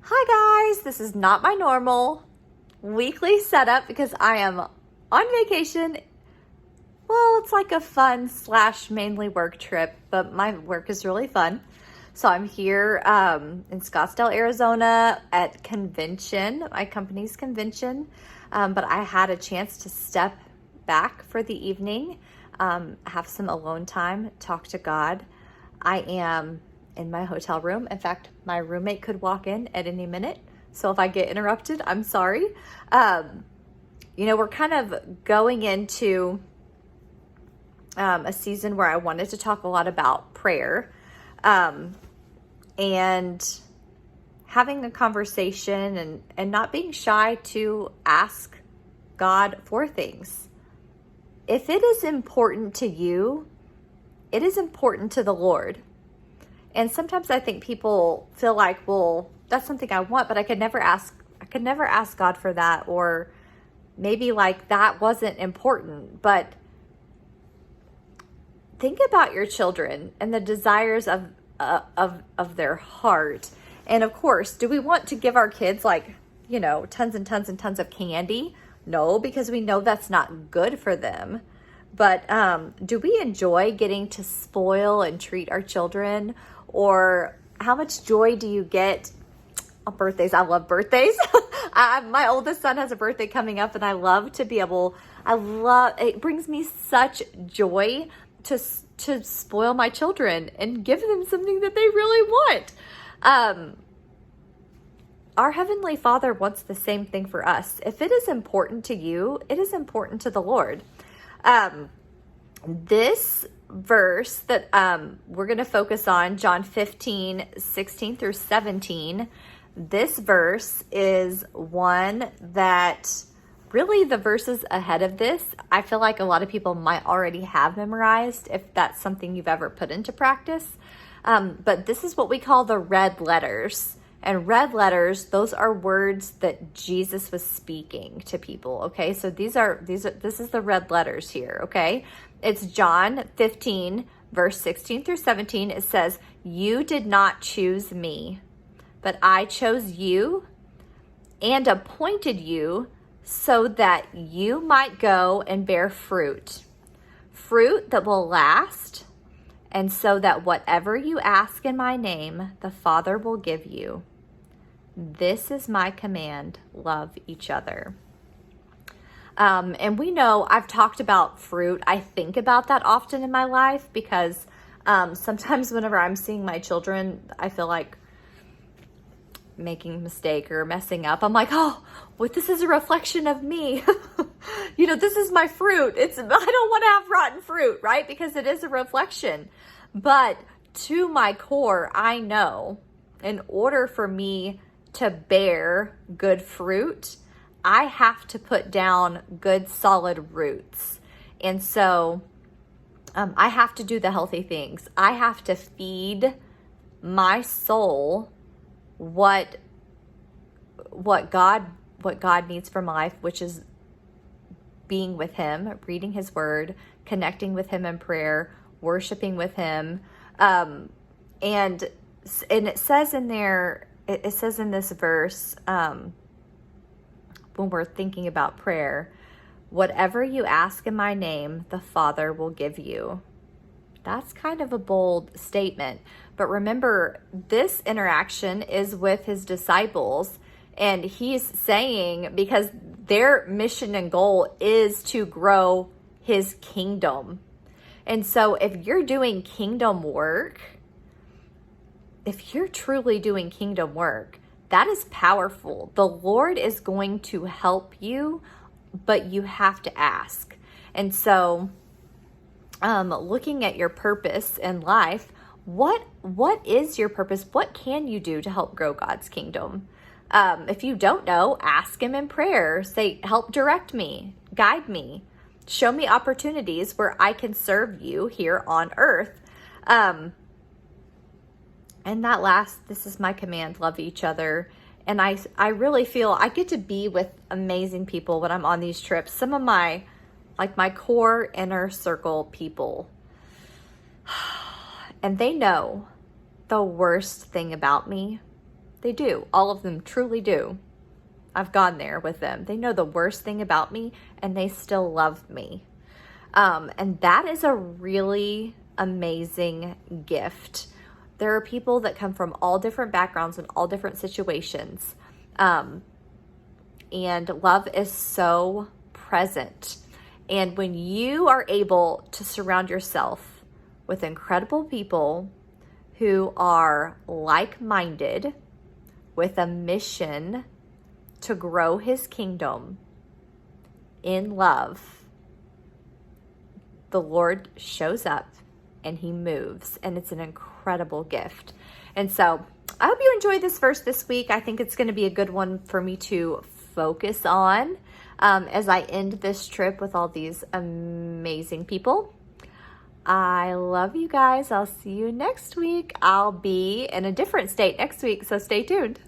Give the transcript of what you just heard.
Hi guys, this is not my normal weekly setup because I am on vacation. Well, it's like a fun / mainly work trip, but my work is really fun. So I'm here in Scottsdale, Arizona at convention, my company's convention. But I had a chance to step back for the evening, have some alone time, talk to God. I am in my hotel room. In fact, my roommate could walk in at any minute. So if I get interrupted, I'm sorry. We're kind of going into a season where I wanted to talk a lot about prayer and having a conversation and not being shy to ask God for things. If it is important to you, it is important to the Lord. And sometimes I think people feel like, well, that's something I want, but I could never ask God for that, or maybe like that wasn't important. But think about your children and the desires of their heart. And of course, do we want to give our kids tons and tons and tons of candy? No, because we know that's not good for them. But do we enjoy getting to spoil and treat our children? Or how much joy do you get on birthdays? I love birthdays. My oldest son has a birthday coming up, and it brings me such joy to spoil my children and give them something that they really want. Our Heavenly Father wants the same thing for us. If it is important to you, it is important to the Lord. This verse that we're going to focus on, John 15:16 through 17, this verse is one that really the verses ahead of this, I feel like a lot of people might already have memorized if that's something you've ever put into practice. But this is what we call the red letters. And red letters, those are words that Jesus was speaking to people, okay? So this is the red letters here, okay? It's John 15, verse 16 through 17. It says, "You did not choose me, but I chose you and appointed you so that you might go and bear fruit that will last, and so that whatever you ask in my name, the Father will give you. This is my command, love each other." And we know I've talked about fruit. I think about that often in my life because sometimes whenever I'm seeing my children, I feel like making a mistake or messing up. I'm like, oh, this is a reflection of me. This is my fruit. I don't want to have rotten fruit, right? Because it is a reflection. But to my core, I know in order for me to bear good fruit, I have to put down good solid roots. And so I have to do the healthy things. I have to feed my soul what God needs from life, which is being with him, reading his word, connecting with him in prayer, worshiping with him. And it says in there, it says in this verse, when we're thinking about prayer, whatever you ask in my name, the Father will give you. That's kind of a bold statement. But remember, this interaction is with his disciples, and he's saying, because their mission and goal is to grow his kingdom. And so if you're doing kingdom work, if you're truly doing kingdom work, that is powerful. The Lord is going to help you, but you have to ask. And so, looking at your purpose in life, what is your purpose? What can you do to help grow God's kingdom? If you don't know, ask him in prayer. Say, help direct me, guide me, show me opportunities where I can serve you here on earth. And that last, this is my command, love each other. And I really feel I get to be with amazing people when I'm on these trips. Some of my core inner circle people. And they know the worst thing about me They do. All of them truly do. I've gone there with them. They know the worst thing about me and they still love me. And that is a really amazing gift. There are people that come from all different backgrounds and all different situations. And love is so present. And when you are able to surround yourself with incredible people who are like-minded with a mission to grow his kingdom in love, the Lord shows up and he moves, and it's an incredible gift. And so I hope you enjoyed this verse this week. I think it's going to be a good one for me to focus on as I end this trip with all these amazing people. I love you guys. I'll see you next week. I'll be in a different state next week, so stay tuned.